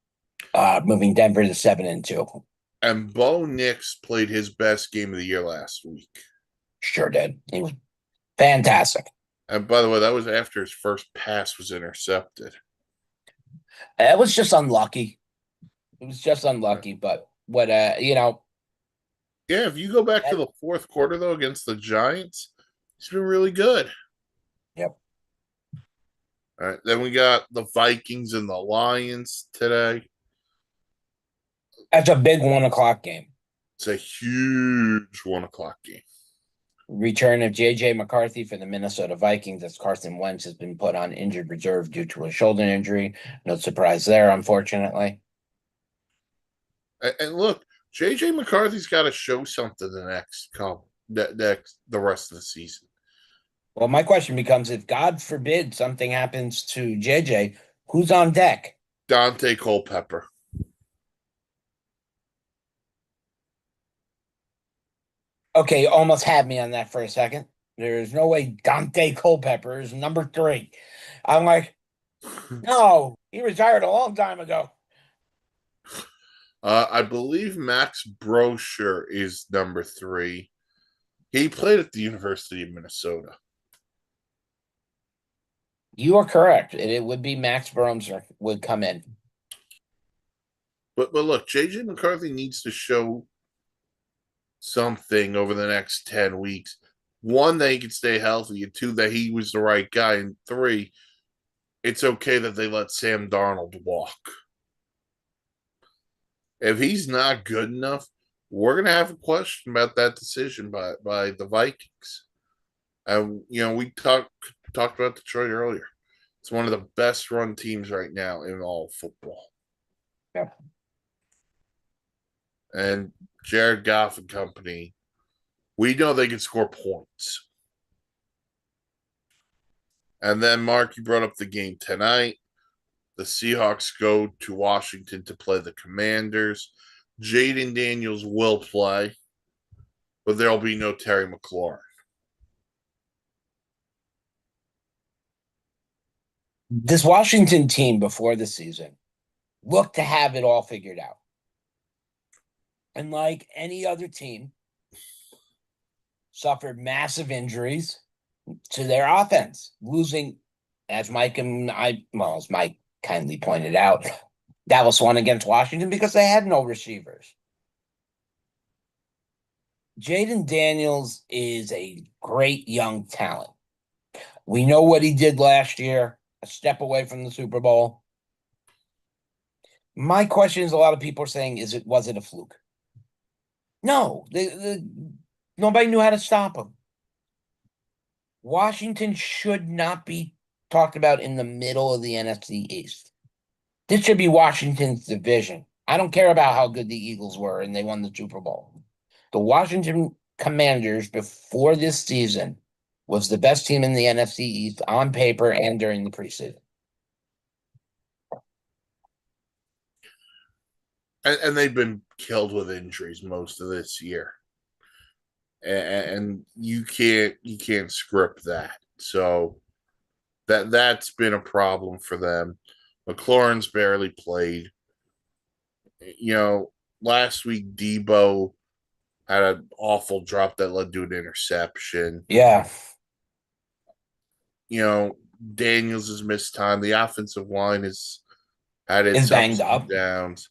Moving Denver to 7-2. And Bo Nix played his best game of the year last week. Sure did. He was Fantastic. And by the way, that was after his first pass was intercepted. It was just unlucky. It was just unlucky, but what Yeah, if you go back to the fourth quarter though against the Giants, he's been really good. Yep. All right, then we got the Vikings and the Lions today. That's a big 1 o'clock game. It's a huge 1 o'clock game. Return of J.J. McCarthy for the Minnesota Vikings as Carson Wentz has been put on injured reserve due to a shoulder injury. No surprise there, unfortunately. And look, JJ McCarthy's got to show something the rest of the season. Well, my question becomes, if God forbid something happens to JJ, who's on deck? Dante Culpepper. Okay, you almost had me on that for a second. There's no way Dante Culpepper is number 3. I'm like, no, he retired a long time ago. I believe Max Brosher is number 3. He played at the University of Minnesota. You are correct. It would be Max Bromser would come in. But look, JJ McCarthy needs to show something over the next 10 weeks. 1, that he can stay healthy, and 2, that he was the right guy, and 3, it's okay that they let Sam Darnold walk. If he's not good enough, we're gonna have a question about that decision by the Vikings. And we talked about Detroit earlier. It's one of the best run teams right now in all of football. Yep. And Jared Goff and company, we know they can score points. And then, Mark, you brought up the game tonight. The Seahawks go to Washington to play the Commanders. Jaden Daniels will play, but there'll be no Terry McLaurin. This Washington team before the season looked to have it all figured out. And like any other team, suffered massive injuries to their offense, losing, as Mike kindly pointed out, Dallas won against Washington because they had no receivers. Jaden Daniels is a great young talent. We know what he did last year, a step away from the Super Bowl. My question is, a lot of people are saying, was it a fluke? No, nobody knew how to stop him. Washington should not be talked about in the middle of the NFC East. This should be Washington's division. I don't care about how good the Eagles were and they won the Super Bowl. The Washington Commanders before this season was the best team in the NFC East on paper and during the preseason. And they've been killed with injuries most of this year. And you can't script that. So that's been a problem for them. McLaurin's barely played. Last week Debo had an awful drop that led to an interception. Yeah. Daniels has missed time. The offensive line has had its banged ups and up. downs.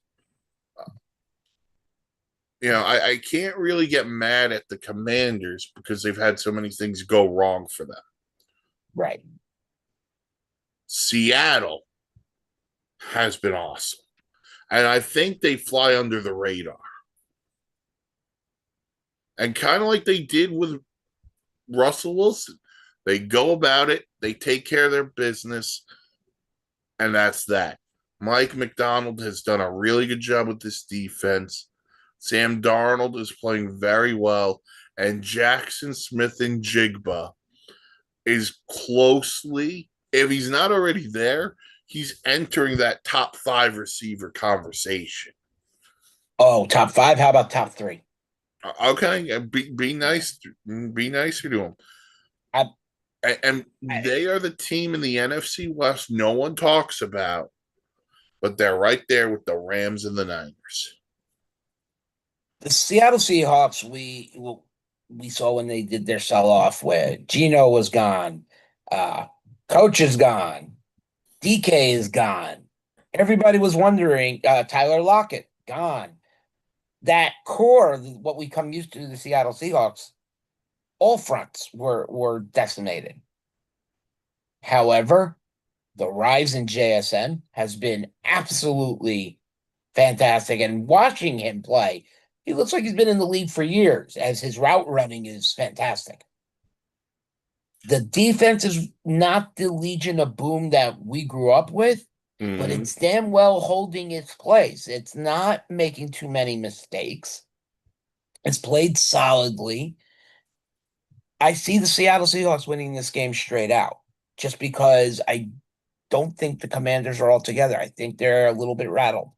I can't really get mad at the Commanders because they've had so many things go wrong for them. Right. Seattle has been awesome. And I think they fly under the radar. And kind of like they did with Russell Wilson, they go about it, they take care of their business, and that's that. Mike McDonald has done a really good job with this defense. Sam Darnold is playing very well, and Jackson Smith and Jigba is closely, if he's not already there, he's entering that top 5 receiver conversation. Oh, top 5? How about top 3? Okay, be nice. Be nicer to him. And they are the team in the NFC West no one talks about, but they're right there with the Rams and the Niners. The Seattle Seahawks, we saw when they did their sell-off where Gino was gone, coach is gone, DK is gone. Everybody was wondering, Tyler Lockett, gone. That core, what we come used to, the Seattle Seahawks, all fronts were decimated. However, the rise in JSN has been absolutely fantastic. And watching him play, he looks like he's been in the league for years, as his route running is fantastic. The defense is not the Legion of Boom that we grew up with, but Mhm. it's damn well holding its place. It's not making too many mistakes. It's played solidly. I see the Seattle Seahawks winning this game straight out just because I don't think the Commanders are all together. I think they're a little bit rattled.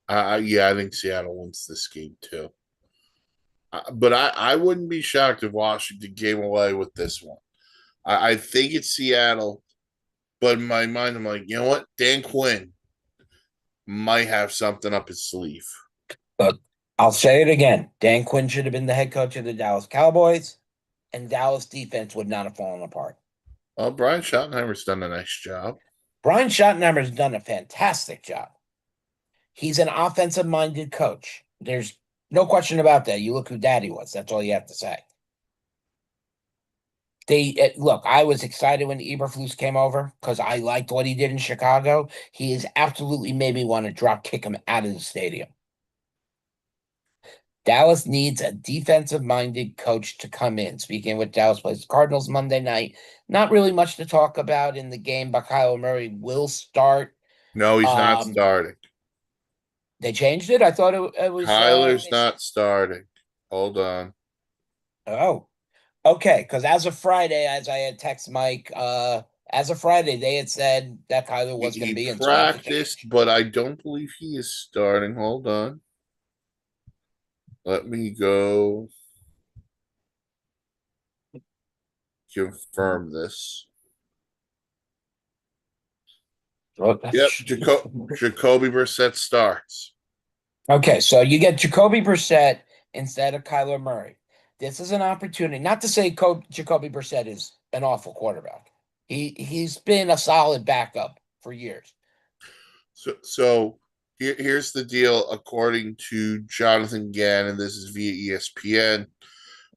Yeah, I think Seattle wins this game too. But I wouldn't be shocked if Washington came away with this one. I think it's Seattle, but in my mind, I'm like, you know what? Dan Quinn might have something up his sleeve. But I'll say it again. Dan Quinn should have been the head coach of the Dallas Cowboys, and Dallas defense would not have fallen apart. Well, Brian Schottenheimer's done a nice job. Brian Schottenheimer's done a fantastic job. He's an offensive-minded coach. There's no question about that. You look who Daddy was. That's all you have to say. Look, I was excited when Eberflus came over because I liked what he did in Chicago. He has absolutely made me want to drop kick him out of the stadium. Dallas needs a defensive-minded coach to come in. Speaking with Dallas plays the Cardinals Monday night. Not really much to talk about in the game, but Kyler Murray will start. No, he's not starting. They changed it. I thought it was Kyler's not starting. Hold on. Oh, okay. Because as of Friday, as I had text Mike, as of Friday, they had said that Kyler was going to be He in. So that's a practiced, change. but I don't believe he is starting. Hold on. Let me go confirm this. Yep, Jacoby Brissett starts. Okay, so you get Jacoby Brissett instead of Kyler Murray. This is an opportunity. Not to say Jacoby Brissett is an awful quarterback. He's been a solid backup for years. So here's the deal. According to Jonathan Gannon, this is via ESPN.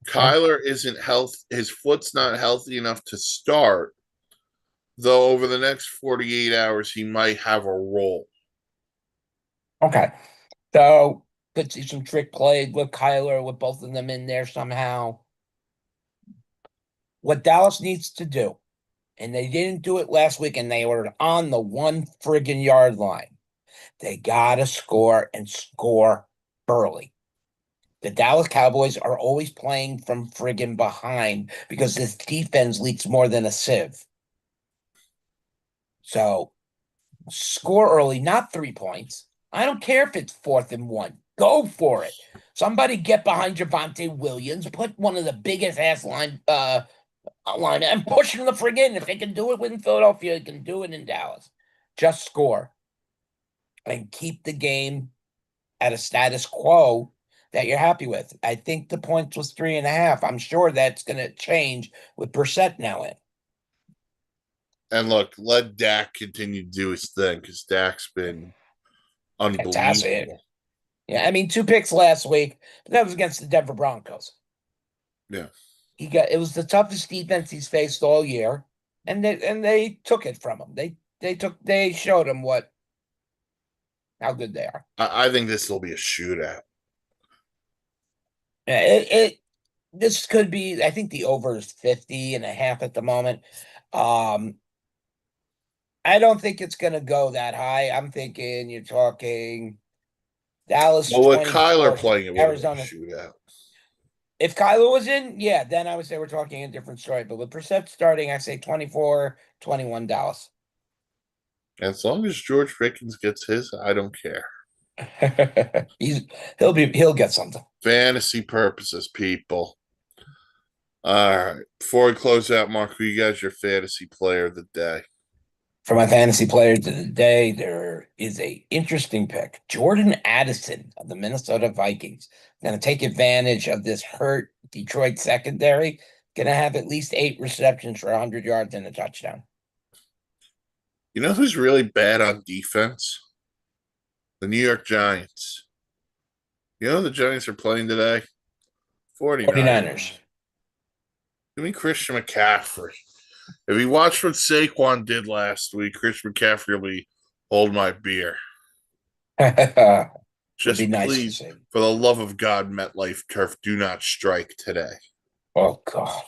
Kyler isn't healthy. His foot's not healthy enough to start. Though over the next 48 hours, he might have a role. Okay. So could see some trick plays with Kyler, with both of them in there somehow. What Dallas needs to do, and they didn't do it last week, and they were on the 1 friggin' yard line. They gotta score and score early. The Dallas Cowboys are always playing from friggin' behind because this defense leaks more than a sieve. So score early, not 3 points. I don't care if it's 4th and 1. Go for it. Somebody get behind Javonte Williams, put one of the biggest ass line and push him the friggin'. If they can do it in Philadelphia, they can do it in Dallas. Just score and keep the game at a status quo that you're happy with. I think the points was 3.5. I'm sure that's going to change with Brissett now in. And look, let Dak continue to do his thing because Dak's been unbelievable. Fantastic. Yeah, I mean, 2 picks last week, but that was against the Denver Broncos. Yeah. It was the toughest defense he's faced all year, and they took it from him. They showed him how good they are. I think this will be a shootout. Yeah, this could be, I think the over is 50.5 at the moment. I don't think it's gonna go that high. I'm thinking you're talking Dallas. Well, with 24, Kyler playing, it would have been a Arizona. shootout. If Kyler was in, yeah, then I would say we're talking a different story. But with Brissett starting, I say 24-21 Dallas. As long as George Pickens gets his, I don't care. He'll get something. Fantasy purposes, people. All right. Before we close out, Mark, who you guys your fantasy player of the day? For my fantasy players of the day, there is a interesting pick. Jordan Addison of the Minnesota Vikings. Going to take advantage of this hurt Detroit secondary gonna have at least 8 receptions for 100 yards and a touchdown. You know who's really bad on defense? The New York Giants. You know who the Giants are playing today? 49ers. Give me Christian McCaffrey. If he watched what Saquon did last week, Christian McCaffrey will be hold my beer. Would Just be nice to please, see. for the love of God, MetLife turf, do not strike today. Oh God.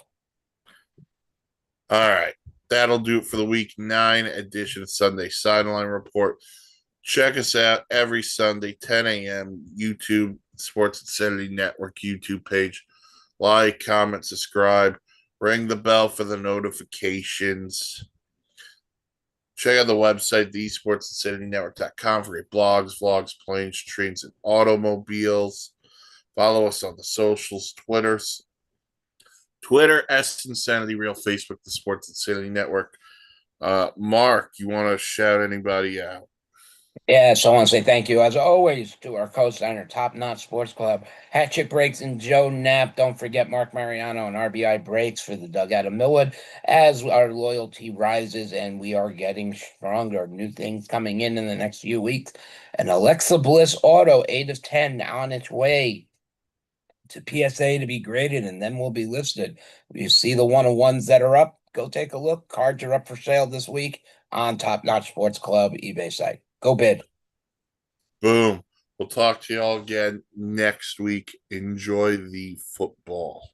All right. That'll do it for the week 9 edition of Sunday Sideline Report. Check us out every Sunday, 10 a.m. YouTube, Sports Insanity Network YouTube page. Like, comment, subscribe, ring the bell for the notifications. Check out the website, thesportsinsanitynetwork.com for great blogs, vlogs, planes, trains, and automobiles. Follow us on the socials, Twitter, S Insanity Real, Facebook, the Sports Insanity Network. Mark, you want to shout anybody out? Yeah, so I want to say thank you, as always, to our co-signer, Top Notch Sports Club, Hatchet Breaks, and Joe Knapp. Don't forget Mark Mariano and RBI Breaks for the Dugout of Millwood. As our loyalty rises and we are getting stronger, new things coming in the next few weeks. And Alexa Bliss Auto, 8 of 10, on its way to PSA to be graded, and then will be listed. You see the one-on-ones that are up, go take a look. Cards are up for sale this week on Top Notch Sports Club eBay site. Go bid. Boom. We'll talk to y'all again next week. Enjoy the football.